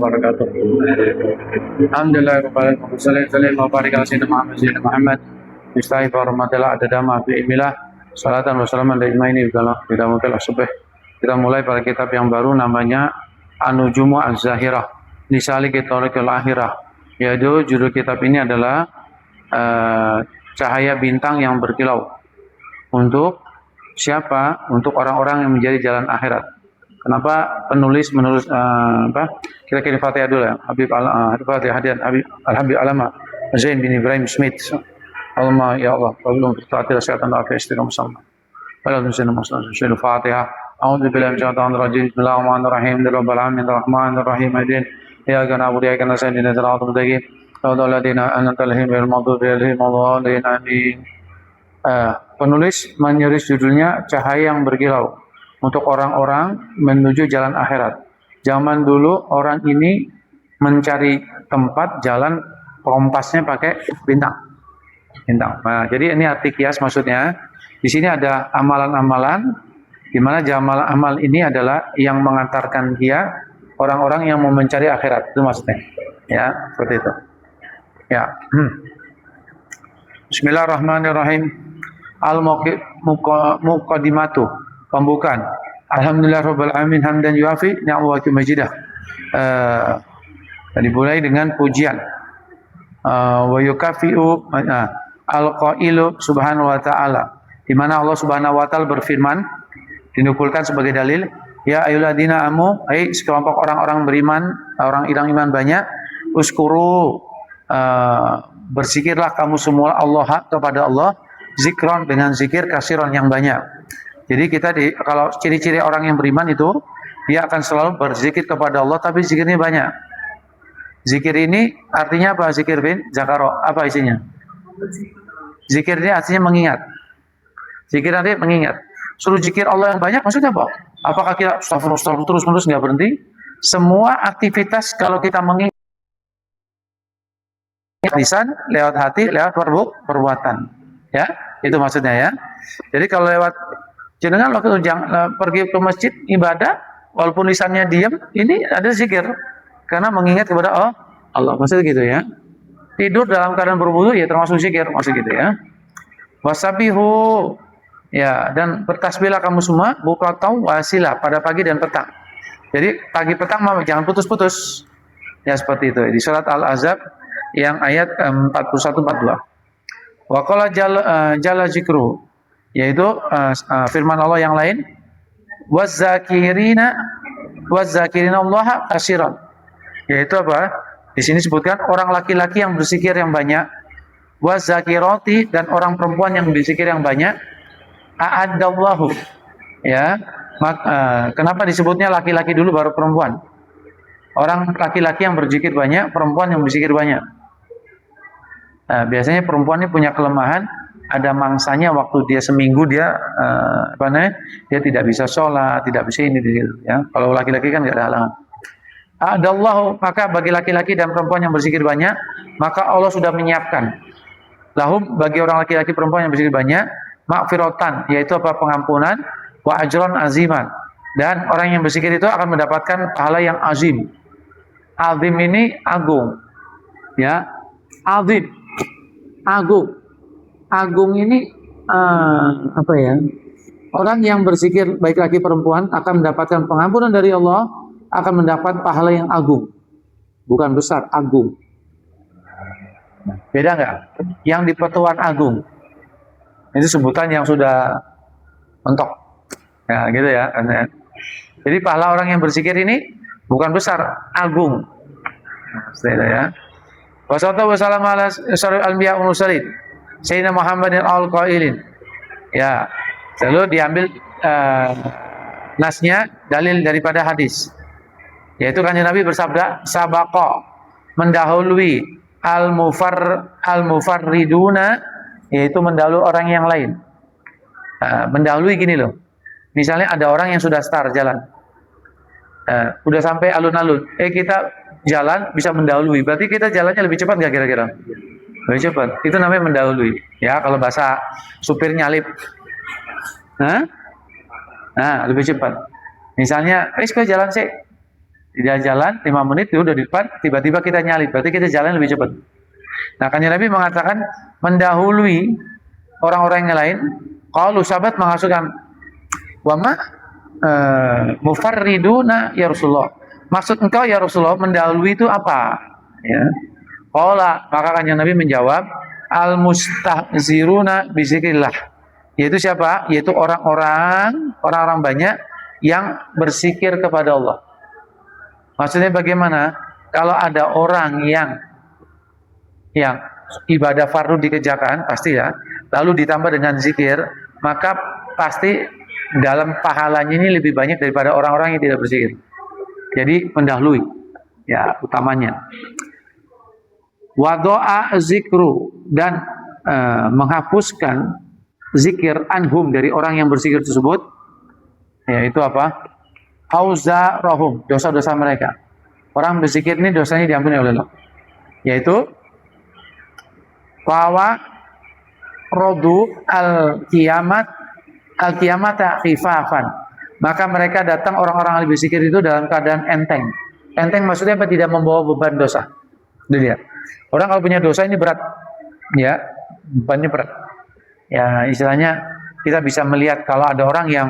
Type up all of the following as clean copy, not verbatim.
wabarakatuh. Alhamdulillahirabbil alamin. Sallallahu wa baraka ala sayyidina Muhammad. Mistahi warahmatullahi adadama fi ilmilah. Salatan wa salaman ala imaini kita mungkin subh. Kita mulai pada kitab yang baru namanya An-Nujumu Az-Zahirah Lisalik Tariqil Akhirah. Yaitu judul kitab ini adalah cahaya bintang yang berkilau. Untuk siapa? Untuk orang-orang yang menjadi jalan akhirat. Kenapa penulis menulis Kita kirim Fatihah dulu ya. Habib Fatihah hadiah Habib Alama Zain bin Ibrahim Smith. Allahumma ya Allah, qabulun fi ta'atil syaitan afi istiqam sama. Alhamdulillah masallallahu Fatihah. A'udzu billahi minasyaitonir rajim. Bismillahirrahmanirrahim. Rabbil alamin arrahmanir rahim. Ya kana abu ya kana sayyidina siratal mustaqim. Ladina antal him wal maghdubi alaihim waladdallin amin. Penulis menulis judulnya Cahaya yang Berkilau untuk orang-orang menuju jalan akhirat. Zaman dulu orang ini mencari tempat jalan kompasnya pakai bintang. Nah, jadi ini arti kias maksudnya. Di sini ada amalan-amalan di mana amal ini adalah yang mengantarkan dia orang-orang yang mau mencari akhirat, itu maksudnya. Ya, seperti itu. Ya. Bismillahirrahmanirrahim. Al-Muqaddimatu, pembukaan. Alhamdulillahirabbil alamin hamdan yuafi ni'amahu wa majidah. Dimulai dengan pujian. Wa yukafi'u al-qailu subhanahu wa ta'ala. Di mana Allah Subhanahu wa taala berfirman, dinukulkan sebagai dalil, ya ayyuhalladzina amanu, hai sekelompok orang-orang beriman, orang iman banyak, uskuru, berzikirlah kamu semua Allah kepada Allah, zikron dengan zikir kasiron yang banyak. Jadi kalau ciri-ciri orang yang beriman itu, dia akan selalu berzikir kepada Allah, tapi zikirnya banyak. Zikir ini artinya apa? Zikir bin Zakaro, apa isinya? Zikir ini artinya mengingat. Zikir nanti mengingat. Suruh zikir Allah yang banyak maksudnya apa? Apakah kita astagfirullah terus-menerus nggak berhenti? Semua aktivitas kalau kita mengingat lisan, lewat hati, lewat perbuatan. Ya, itu maksudnya ya. Jadi kalau lewat jenengan waktu pergi ke masjid ibadah, walaupun lisannya diam, ini ada zikir karena mengingat kepada Allah. Maksudnya gitu ya. Tidur dalam keadaan berwudu ya termasuk zikir, maksud gitu ya. Wasabihu, ya, dan bertasbihlah kamu semua bukratau wasilah pada pagi dan petang. Jadi pagi petang jangan putus-putus. Ya seperti itu. Di surat Al-Ahzab yang ayat 41-42. Wa qala jalla zikru, yaitu firman Allah yang lain, waz-zakirina Allah katsiran. Yaitu apa? Di sini sebutkan orang laki-laki yang berzikir yang banyak, waz-zakirati, dan orang perempuan yang berzikir yang banyak. A'addallahu, ya. Kenapa disebutnya laki-laki dulu baru perempuan? Orang laki-laki yang berzikir banyak, perempuan yang berzikir banyak. Biasanya perempuan ini punya kelemahan, ada mangsanya waktu dia seminggu dia dia tidak bisa sholat, tidak bisa ini, ya. Kalau laki-laki kan nggak ada halangan. A'addallahu, maka bagi laki-laki dan perempuan yang berzikir banyak, maka Allah sudah menyiapkan lahum, bagi orang laki-laki perempuan yang berzikir banyak, maghfiratan, yaitu apa? Pengampunan, wa ajran aziman, dan orang yang berzikir itu akan mendapatkan pahala yang azim. Azim ini agung, ya, azim, agung. Agung ini apa ya? Orang yang berzikir baik laki perempuan akan mendapatkan pengampunan dari Allah, akan mendapat pahala yang agung, bukan besar, agung. Beda nggak? Yang di Pertuan Agung itu sebutan yang sudah mentok, ya gitu ya. Jadi pahala orang yang berzikir ini bukan besar, agung. Nah, ya. Wassalatu wassalamu ala asyrafil anbiya wal mursalin sayyidina Muhammadin al-qailin. Ya, lalu diambil nasnya, dalil daripada hadis. Yaitu kanjeng Nabi bersabda, sabaqa, mendahului, al-mufarriduna, yaitu mendahului orang yang lain. Mendahului gini loh. Misalnya ada orang yang sudah start jalan. Udah sampai alun-alun. Kita jalan bisa mendahului. Berarti kita jalannya lebih cepat nggak kira-kira? Lebih cepat. Itu namanya mendahului. Ya, kalau bahasa supir nyalip. Nah, lebih cepat. Misalnya, sekali jalan sih. Dia jalan 5 menit, dia udah di depan, tiba-tiba kita nyalip, berarti kita jalan lebih cepat. Nah, kan Nabi mengatakan mendahului orang-orang yang lain. Kalau sahabat mengasuhkan, wama mufarriduna ya Rasulullah. Maksud engkau ya Rasulullah mendahului itu apa? Ya. Qala, maka kanjeng Nabi menjawab, al mustahziruna bizikrillah. Yaitu siapa? Yaitu orang-orang banyak yang berzikir kepada Allah. Maksudnya bagaimana? Kalau ada orang yang ibadah fardu dikerjakan, pasti ya, lalu ditambah dengan zikir, maka pasti dalam pahalanya ini lebih banyak daripada orang-orang yang tidak berzikir. Jadi mendahului, ya utamanya. Wadoa zikru, dan menghapuskan zikir anhum dari orang yang berzikir tersebut, yaitu apa? Hauza rohum, dosa-dosa mereka. Orang berzikir ini dosanya diampuni oleh Allah. Yaitu bahwa rodu al-qiyamata khifafan. Maka mereka datang orang-orang yang berzikir itu dalam keadaan enteng. Enteng maksudnya apa? Tidak membawa beban dosa. Dilihat. Orang kalau punya dosa ini berat, ya, bebannya berat. Ya, istilahnya kita bisa melihat kalau ada orang yang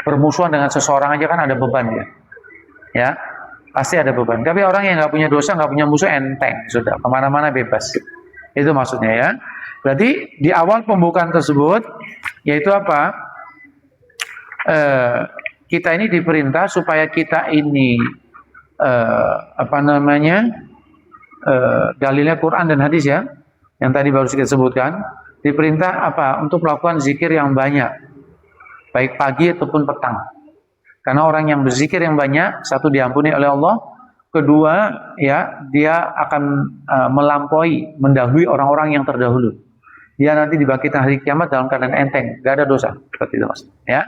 bermusuhan dengan seseorang aja kan ada beban ya. Ya, pasti ada beban. Tapi orang yang nggak punya dosa, nggak punya musuh, enteng, sudah kemana-mana bebas. Itu maksudnya ya. Berarti di awal pembukaan tersebut, yaitu apa? Kita ini diperintah supaya kita ini dalilnya Quran dan hadis ya, yang tadi baru kita sebutkan, diperintah apa? Untuk melakukan zikir yang banyak, baik pagi ataupun petang. Karena orang yang berzikir yang banyak, satu diampuni oleh Allah, kedua ya dia akan mendahului orang-orang yang terdahulu. Dia nanti dibangkitkan hari kiamat dalam keadaan enteng, gak ada dosa, seperti itu mas. Ya.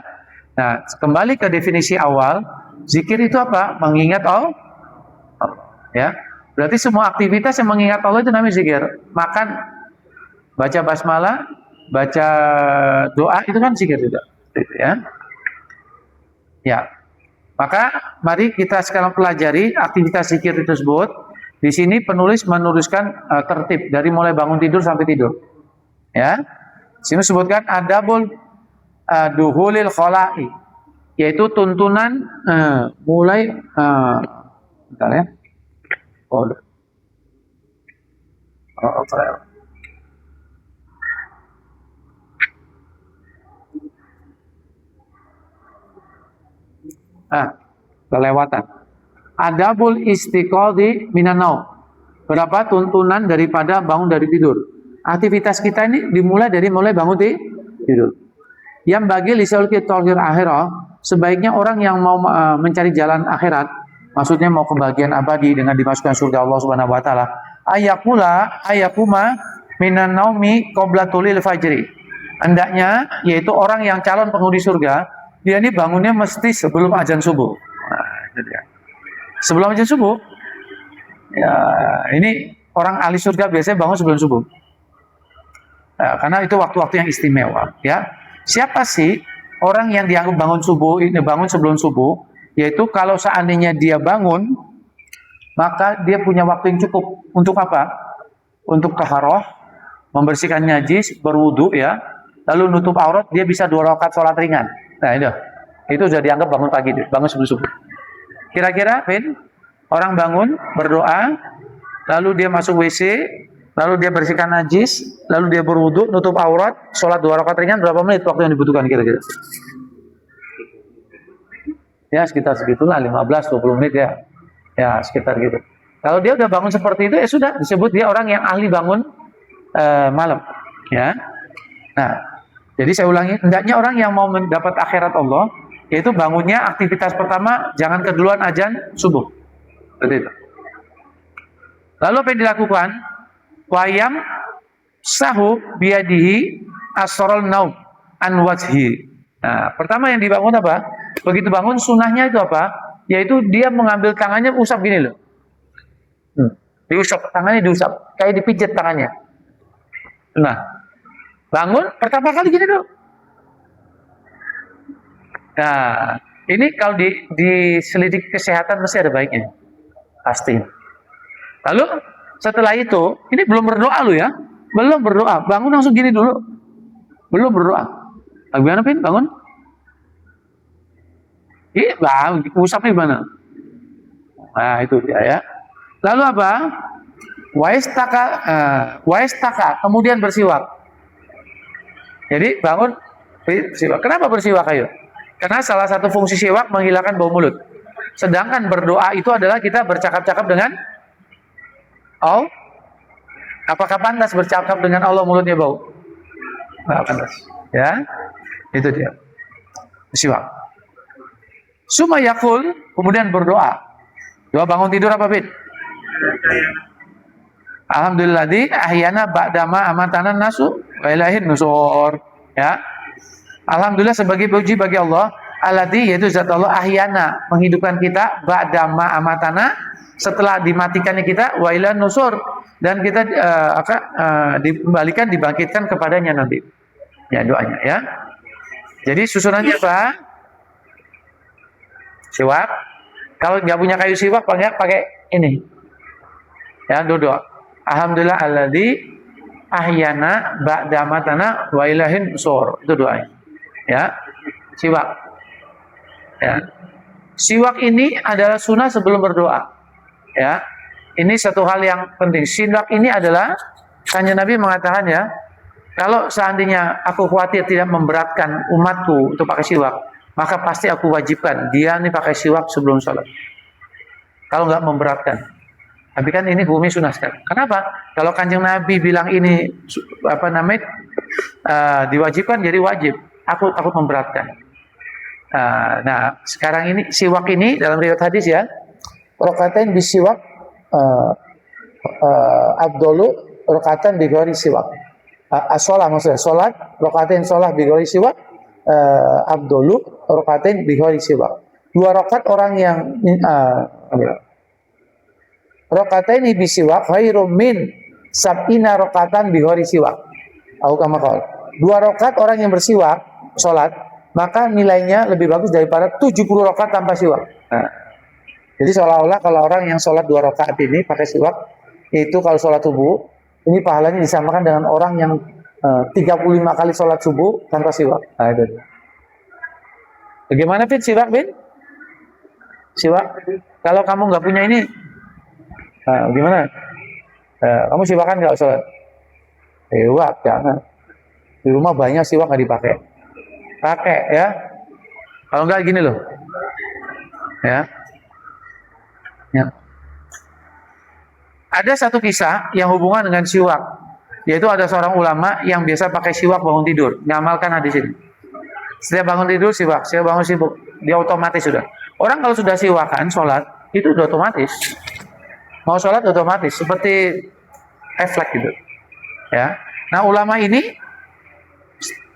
Nah, kembali ke definisi awal, zikir itu apa? Mengingat Allah. Ya. Berarti semua aktivitas yang mengingat Allah itu namanya zikir. Makan, baca basmalah, baca doa itu kan zikir juga. Gitu ya. Ya. Maka mari kita sekarang pelajari aktivitas zikir tersebut. Di sini penulis menuliskan tertib dari mulai bangun tidur sampai tidur. Ya. Sini sebutkan adabul duhulil khala'i, yaitu tuntunan mulai bentar ya. Kelewatan. Adabul istiqodhi minan naum. Berapa tuntunan daripada bangun dari tidur. Aktivitas kita ini dimulai dari mulai bangun tidur. Yang bagi lisul kitolhir akhirah, sebaiknya orang yang mau mencari jalan akhirat, maksudnya mau kebahagiaan abadi dengan dimasukkan surga Allah Subhanahu wa taala, ayakuma minan naumi qabla tulil fajri. Hendaknya yaitu orang yang calon penghuni surga, dia ini bangunnya mesti sebelum azan subuh. Nah, itu dia. Sebelum azan subuh. Ya, ini orang ahli surga biasanya bangun sebelum subuh. Nah, karena itu waktu-waktu yang istimewa, ya. Siapa sih orang yang dianggap bangun sebelum subuh? Yaitu kalau seandainya dia bangun, maka dia punya waktu yang cukup untuk apa? Untuk taharah, membersihkan najis, berwudu ya, lalu nutup aurat, dia bisa 2 rakaat sholat ringan. Nah itu sudah dianggap bangun pagi, bangun sebelum subuh. Kira-kira, orang bangun, berdoa, lalu dia masuk WC, lalu dia bersihkan najis, lalu dia berwudu, nutup aurat, sholat 2 rakaat ringan, berapa menit waktu yang dibutuhkan kira-kira? Ya sekitar segitulah, 15-20 menit ya. Ya sekitar gitu. Kalau dia udah bangun seperti itu, ya sudah disebut dia orang yang ahli bangun malam. Ya. Nah, jadi saya ulangi, hendaknya orang yang mau mendapat akhirat Allah, yaitu bangunnya aktivitas pertama, jangan keduluan azan subuh. Seperti itu. Lalu apa yang dilakukan? Wayam sahu biyadihi asrol naum an wajhi. Nah, pertama yang dibangun apa? Begitu bangun sunnahnya itu apa? Yaitu dia mengambil tangannya usap gini loh. Diusap, tangannya diusap, kayak dipijat tangannya. Nah, bangun pertama kali gini dulu. Nah, Ini kalau diselidik kesehatan mesti ada baiknya. Pasti. Lalu setelah itu, ini belum berdoa lu ya. Belum berdoa. Bangun langsung gini dulu. Belum berdoa. Bagaimana Pin? Bangun? Iya, bang. Usapnya gimana? Nah, itu dia ya. Lalu apa? Waistaka, kemudian bersiwak. Jadi bangun bersiwak. Kenapa bersiwak ayo? Karena salah satu fungsi siwak menghilangkan bau mulut. Sedangkan berdoa itu adalah kita bercakap-cakap dengan Allah. Apakah pantas bercakap dengan Allah mulutnya bau? Nggak pantas. Ya, itu dia. Bersiwak. Suma yakul, kemudian berdoa. Doa bangun tidur apa Bid? Alhamdulillah ahyana ba'dama amatanan nasu wa ilahin nusur. Ya. Alhamdulillah sebagai puji bagi Allah, alladzi yaitu zat Allah ahyana menghidupkan kita ba'dama amatana setelah dimatikannya kita wa ilahin nusur dan kita dikembalikan dibangkitkan kepadanya nanti. Ya doanya ya. Jadi susunannya apa? Siwak. Kalau nggak punya kayu siwak pakai ini. Ya doa. Alhamdulillah alladzi ahyana ba'da matana wa ilahin nusur. Itu doanya. Ya. Siwak. Ya. Siwak ini adalah sunnah sebelum berdoa. Ya. Ini satu hal yang penting. Siwak ini adalah Kanjeng Nabi mengatakan ya, kalau seandainya aku khawatir tidak memberatkan umatku untuk pakai siwak, maka pasti aku wajibkan dia nih pakai siwak sebelum sholat. Kalau nggak memberatkan. Tapi kan ini hukumnya sunnah sekali. Kenapa? Kalau Kanjeng Nabi bilang ini diwajibkan jadi wajib. Aku takut memberatkan. Nah, sekarang ini siwak ini dalam riwayat hadis ya, rakatain bisiwak abdolu rakaatan bigori siwak. As-sholah maksudnya sholat rakatain sholah bigori siwak abdolu rakatain bigori siwak. 2 rakaat orang yang rakaataini bisiwak khairum min sab'ina rakaatan bihori siwak. Aku kama qaul. 2 rakaat orang yang bersiwak salat, maka nilainya lebih bagus daripada 70 rakaat tanpa siwak. Nah, jadi seolah-olah kalau orang yang salat 2 rakaat ini pakai siwak, itu kalau salat subuh, ini pahalanya disamakan dengan orang yang 35 kali salat subuh tanpa siwak. Nah, itu. Bagaimana Fit siwak, Bin? Siwak. Kalau kamu nggak punya ini, gimana? Kamu siwakan nggak sholat? Siwak, jangan. Di rumah banyak siwak nggak dipakai. Pakai ya. Kalau nggak gini loh. Ya. Ada satu kisah yang hubungan dengan siwak. Yaitu ada seorang ulama yang biasa pakai siwak bangun tidur. Ngamalkan hadis ini. Setiap bangun tidur siwak, setiap bangun sibuk. Dia otomatis sudah. Orang kalau sudah siwakan sholat, itu udah otomatis. Mau sholat otomatis seperti refleks gitu ya. Nah ulama ini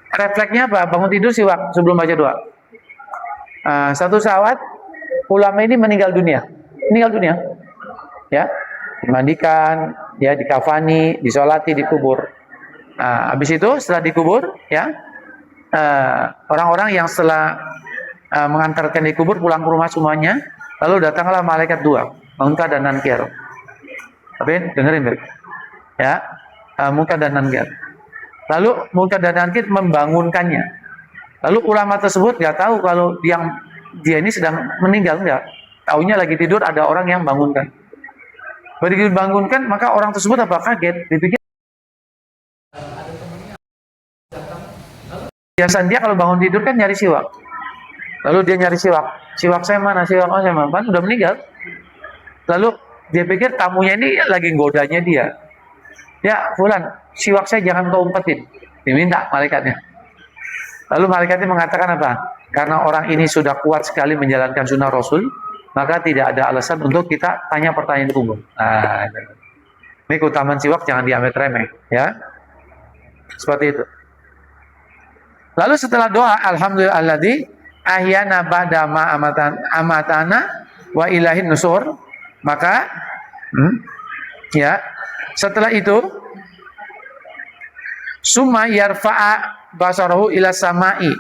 refleksnya apa? Bangun tidur siwak sebelum baca doa. Satu saat ulama ini meninggal dunia ya, dimandikan ya, dikafani, disolati, dikubur. Habis itu setelah dikubur ya, orang-orang yang setelah mengantarkan dikubur pulang ke rumah semuanya, lalu datanglah malaikat 2, Munkar dan Nankir. Tapi dengerin baik. Ya. Munkar dan Nankir. Lalu Munkar dan Nankir membangunkannya. Lalu ulama tersebut nggak tahu kalau dia ini sedang meninggal, enggak. Taunya lagi tidur, ada orang yang bangunkan. Begitu dibangunkan, maka orang tersebut apa? Kaget. Dipikir biasanya dia kalau bangun tidur kan nyari siwak. Lalu dia nyari siwak. Siwak saya mana? Siwak saya mana? Kan udah meninggal. Lalu dia pikir tamunya ini lagi godanya dia. Ya, fulan, siwak saya jangan kau umpetin. Diminta malaikatnya. Lalu malaikatnya mengatakan apa? Karena orang ini sudah kuat sekali menjalankan sunnah Rasul, maka tidak ada alasan untuk kita tanya pertanyaan itu umum. Nah, ini keutamaan siwak jangan diambil remeh, ya. Seperti itu. Lalu setelah doa, alhamdulillahilladzi ahyana ba'da ma amatana wa ilahin nusur, maka ya, setelah itu summa yarfa'a basarahu ila samai.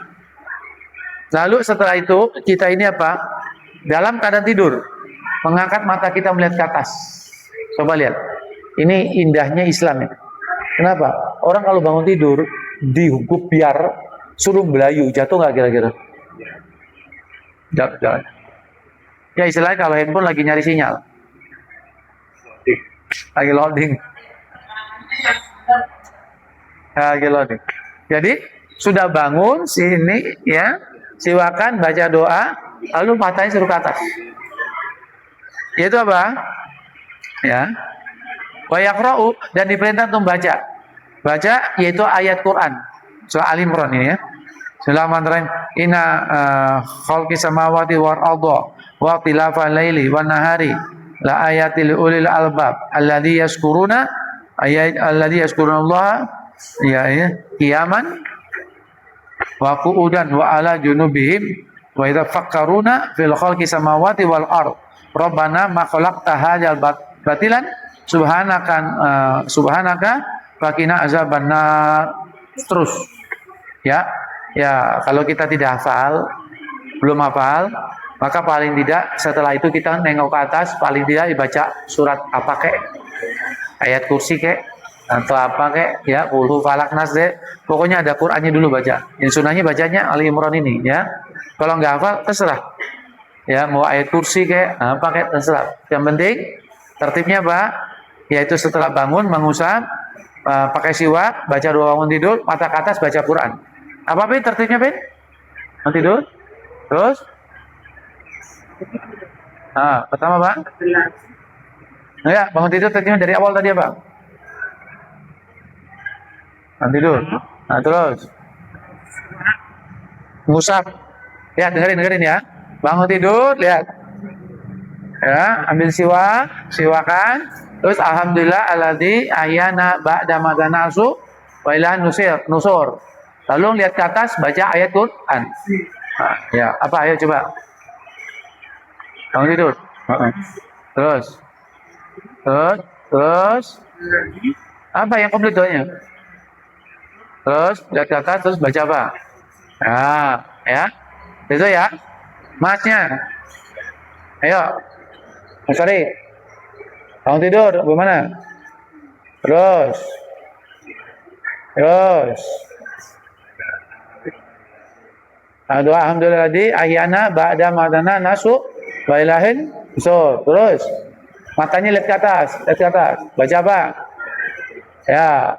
Lalu setelah itu kita ini apa? Dalam keadaan tidur, mengangkat mata kita melihat ke atas. Coba lihat. Ini indahnya Islam ya. Kenapa? Orang kalau bangun tidur dihukum biar suruh belayu, jatuh nggak kira-kira? Jangan. Ya istilahnya kalau handphone lagi nyari sinyal, lagi loading. Lagi loading. Jadi sudah bangun sini ya, siwakan baca doa, lalu matanya suruh ke atas. Yaitu apa? Ya. Wa yaqra'u, dan diperintah untuk baca. Baca yaitu ayat Quran. Surah Al Imran ini ya. Bismillahirrahmanirrahim. Inna khalqis samawati wal ardi wa ikhtilafal laili wan nahari la ayatil ulil albab alladzi yaskuruna Allah ya qiyaman wa qu'udan wa ala junubihim wa yatafakkaruna fil khalqis samawati wal ard. Rabbana ma khalaqta hadzal batilan subhanaka faqina azabannar. Terus ya kalau kita tidak belum hafal, maka paling tidak setelah itu kita nengok ke atas, paling tidak dibaca surat apa kek, ayat kursi kek, atau apa kek, ya Qul Falak Nas deh, pokoknya ada Qur'annya dulu baca. Yang sunahnya bacanya Ali Imran ini ya. Kalau nggak hafal terserah, ya mau ayat kursi kek, apa kek terserah. Yang penting tertibnya apa? Yaitu setelah bangun mengusap, pakai siwak, baca doa bangun tidur, mata ke atas baca Quran. Apa Pin tertibnya Pin? Bangun tidur, terus? Pertama Bang? Ya, bangun tidur tertibnya dari awal tadi apa? Bangun tidur. Nah, terus? Ngusap. Lihat, dengerin ya. Bangun tidur, lihat. Ya, ambil siwakan. Terus alhamdulillah alladzi ahyana ba'da ma nasu wa ila nusur. Lalu lihat ke atas baca ayat Quran. Ya, apa ayat coba? Bangun tidur. Terus apa yang komplit doanya? Terus lihat ke atas terus baca apa? Ya. Itu ya. Masnya. Ayo. Mas Ari. Bangun tidur, bagaimana? Terus. Doa alhamdulillah di ahyana ba'da madana nasu wa ilahin. Terus. Matanya lihat ke atas. Baca apa? Ya,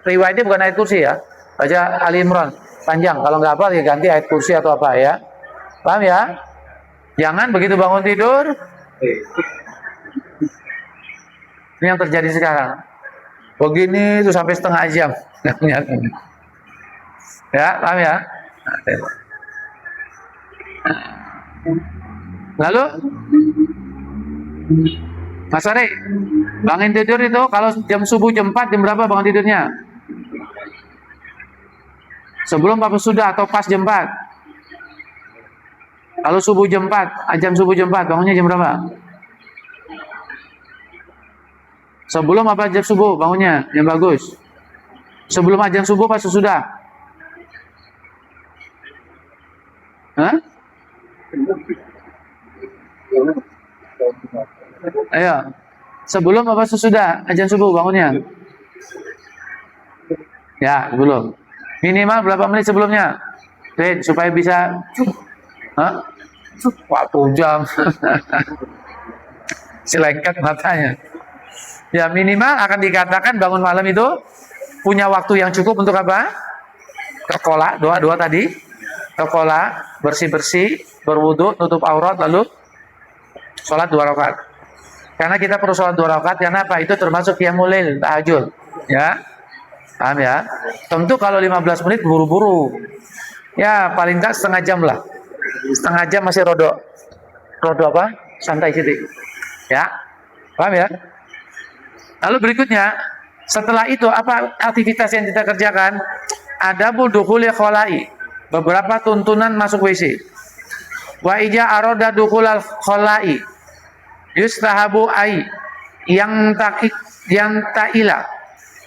riwayatnya bukan ayat kursi ya. Baca Ali Imran. Panjang. Kalau nggak apa ya ganti ayat kursi atau apa ya. Paham ya? Jangan begitu bangun tidur. Ini yang terjadi sekarang. Begini itu sampai setengah jam. Ya, paham ya? Lalu Mas Ari, bangun tidur itu kalau jam subuh jam 4, jam berapa bangun tidurnya? Sebelum apa sudah atau pas jam 4? Kalau subuh jam 4, jam subuh jam 4, bangunnya jam berapa? Sebelum apa jam subuh bangunnya? Yang bagus. Sebelum azan subuh pas sesudah? Hah? Ayo. Sebelum apa sesudah azan subuh bangunnya? Ya, sebelum. Minimal berapa menit sebelumnya? Supaya bisa waktu jam. Selengkat matanya. Ya minimal akan dikatakan bangun malam itu punya waktu yang cukup untuk apa? Kekola, doa tadi. Kekola, bersih-bersih, berwudu, tutup aurat, lalu sholat 2 rakaat. Karena kita perlu sholat 2 rakaat, karena apa? Itu termasuk qiyamul lail, tahajud. Ya, paham ya? Tentu kalau 15 menit buru-buru. Ya paling tak setengah jam lah. Setengah jam masih rodo apa? Santai sedikit. Ya, paham ya? Lalu berikutnya, setelah itu apa aktivitas yang kita kerjakan? Adabul dukhuli kholai, beberapa tuntunan masuk WC. Wa ija aroda dukhulal kholai, yustahabu ai yang ta'ila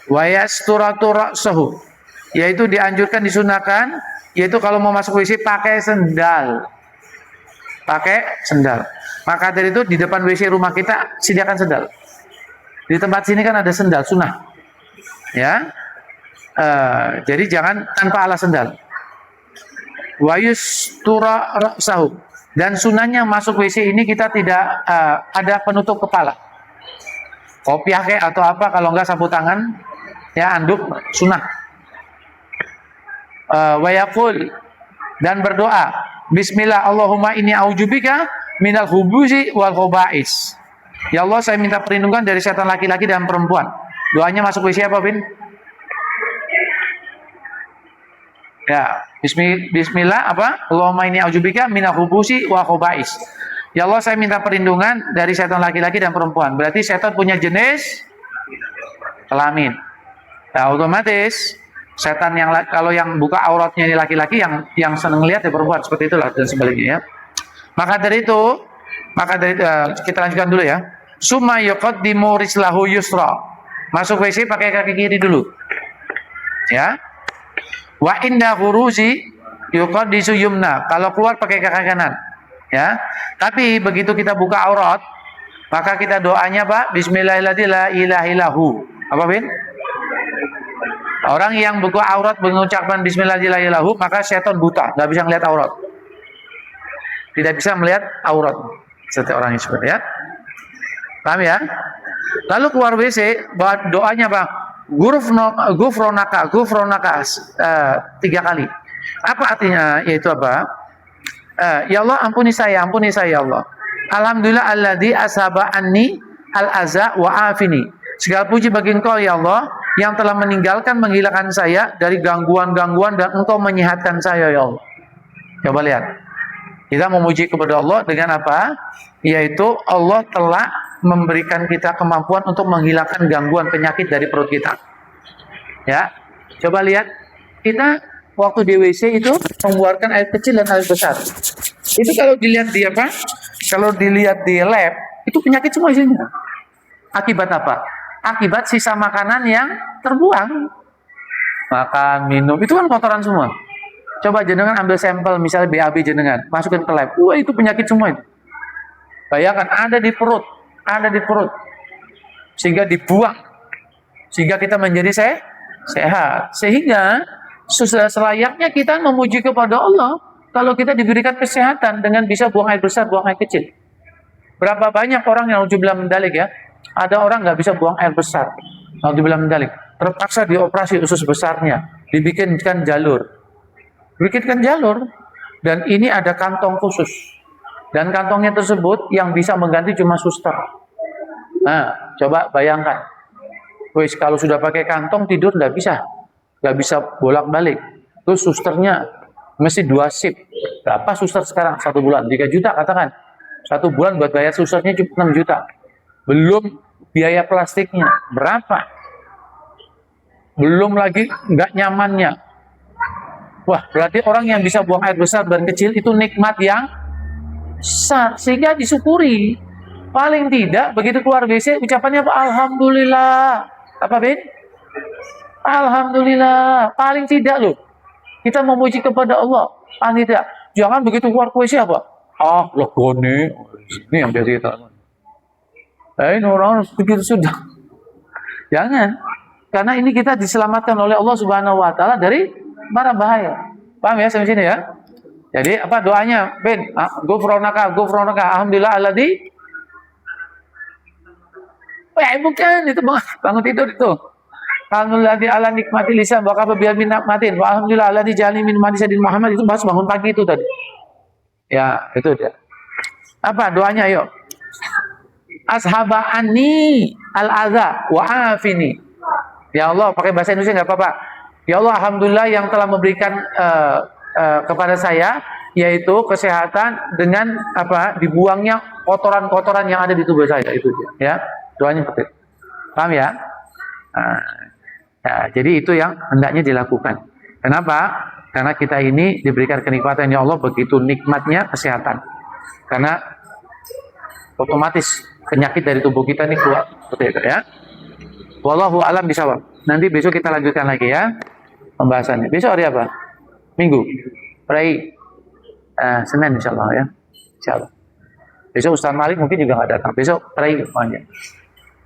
wa yasturatu ra'sahu, yaitu dianjurkan disunahkan yaitu kalau mau masuk WC pakai sendal. Pakai sendal. Maka dari itu di depan WC rumah kita sediakan sendal. Di tempat sini kan ada sendal sunnah. Ya. Jadi jangan tanpa alas sendal. Wa yustura ra'sahu. Dan sunnahnya masuk WC ini kita tidak ada penutup kepala. Kopiah kayak atau apa, kalau enggak sapu tangan, ya anduk sunnah. Wa yaqul, dan berdoa, Bismillah, Allahumma inni a'udzubika minal khubuzi wal khobais. Ya Allah, saya minta perlindungan dari setan laki-laki dan perempuan. Doanya masuk WC apa, Bin? Ya, Bismillah apa? Allahumma inni a'udzubika minal khubuzi wal khobais. Ya Allah, saya minta perlindungan dari setan laki-laki dan perempuan. Berarti setan punya jenis kelamin. Nah, otomatis setan yang kalau yang buka auratnya ini laki-laki, yang seneng lihat ya perempuan, seperti itulah dan sebaliknya ya. Maka dari itu kita lanjutkan dulu ya. Summa yuqaddimu rislahu yusra. Masuk WC pakai kaki kiri dulu. Ya. Wa inda khuruji yuqaddisu yumna. Kalau keluar pakai kaki kanan. Ya. Tapi begitu kita buka aurat, maka kita doanya Pak, Bismillahirrahmanirrahim, la ilaha illahu. Apa, Bin? Orang yang buka aurat mengucapkan Bismillahirrahmanirrahim, maka setan buta, nggak bisa melihat aurat. Tidak bisa melihat aurat setiap orang yang seperti ya. Paham ya? Lalu keluar WC, doanya Bang, gufronaka 3 kali. Apa artinya? Yaitu apa? Ya Allah, ampuni saya ya Allah. Alhamdulillah alladzi asaba anni al-aza wa afini. Segala puji bagi Engkau ya Allah yang telah menghilangkan saya dari gangguan-gangguan dan Engkau menyehatkan saya ya Allah. Coba lihat. Kita memuji kepada Allah dengan apa? Yaitu Allah telah memberikan kita kemampuan untuk menghilangkan gangguan penyakit dari perut kita. Ya. Coba lihat. Kita waktu di WC itu mengeluarkan air kecil dan air besar. Itu kalau dilihat di apa? Kalau dilihat di lab, itu penyakit semua isinya. Akibat apa? Akibat sisa makanan yang terbuang. Makan, minum, itu kan kotoran semua. Coba jenengan ambil sampel, misalnya BAB jenengan, masukin ke lab. Wah, itu penyakit semua itu. Bayangkan ada di perut. Sehingga dibuang. Sehingga kita menjadi sehat. Sehingga selayaknya kita memuji kepada Allah kalau kita diberikan kesehatan dengan bisa buang air besar, buang air kecil. Berapa banyak orang yang ujub bilang mendalik ya? Ada orang nggak bisa buang air besar, naudzubillah min dzalik, terpaksa dioperasi usus besarnya, dibikinkan jalur, dan ini ada kantong khusus, dan kantongnya tersebut yang bisa mengganti cuma suster. Nah, coba bayangkan, wis kalau sudah pakai kantong tidur nggak bisa bolak-balik, terus susternya mesti 2 shift. Berapa suster sekarang? 1 bulan 3 juta katakan, 1 bulan buat bayar susternya cuma 6 juta. Belum biaya plastiknya berapa, belum lagi nggak nyamannya. Wah, berarti orang yang bisa buang air besar dan kecil itu nikmat yang besar, sehingga disyukuri. Paling tidak begitu keluar WC ucapannya apa? Alhamdulillah. Apa, Ben? Alhamdulillah. Paling tidak loh, kita memuji kepada Allah. Paling tidak, jangan begitu keluar WC apa? Legone. Ini yang biasa kita. Ini orang begitu sudah. Jangan. Karena ini kita diselamatkan oleh Allah Subhanahu wa taala dari mara bahaya. Paham ya sampai sini ya? Jadi apa doanya? Ben, gufronaka, alhamdulillah alladzi. Bukan itu bangun tidur itu. Alhamdulillah ala nikmati lisan wa kafa bil nikmatin. Wa alhamdulillah alladzi ja'alni min ummati sayyidina Muhammad, itu bahas bangun pagi itu tadi. Ya, itu dia. Apa doanya yuk? Ashaba anni al-adza wa afini. Ya Allah, pakai bahasa Indonesia nggak apa-apa. Ya Allah, alhamdulillah yang telah memberikan kepada saya yaitu kesehatan dengan apa? Dibuangnya kotoran-kotoran yang ada di tubuh saya, itu dia. Ya, doanya seperti itu. Paham ya? Ya, jadi itu yang hendaknya dilakukan. Kenapa? Karena kita ini diberikan kenikmatan ya Allah, begitu nikmatnya kesehatan. Karena otomatis penyakit dari tubuh kita ini keluar seperti itu ya. Wallahu alam bisawab. Nanti besok kita lanjutkan lagi ya pembahasannya. Besok hari apa? Minggu. Prai Senin insyaallah ya. Insyaallah. Besok Ustaz Malik mungkin juga nggak datang. Besok prai semuanya.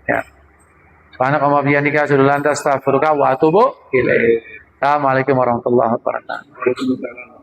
Ya. Subhanakallahumma wa bihamdika asyhadu an la ilaha illa anta astaghfiruka wa atubu ilaik. Assalamualaikum warahmatullahi wabarakatuh.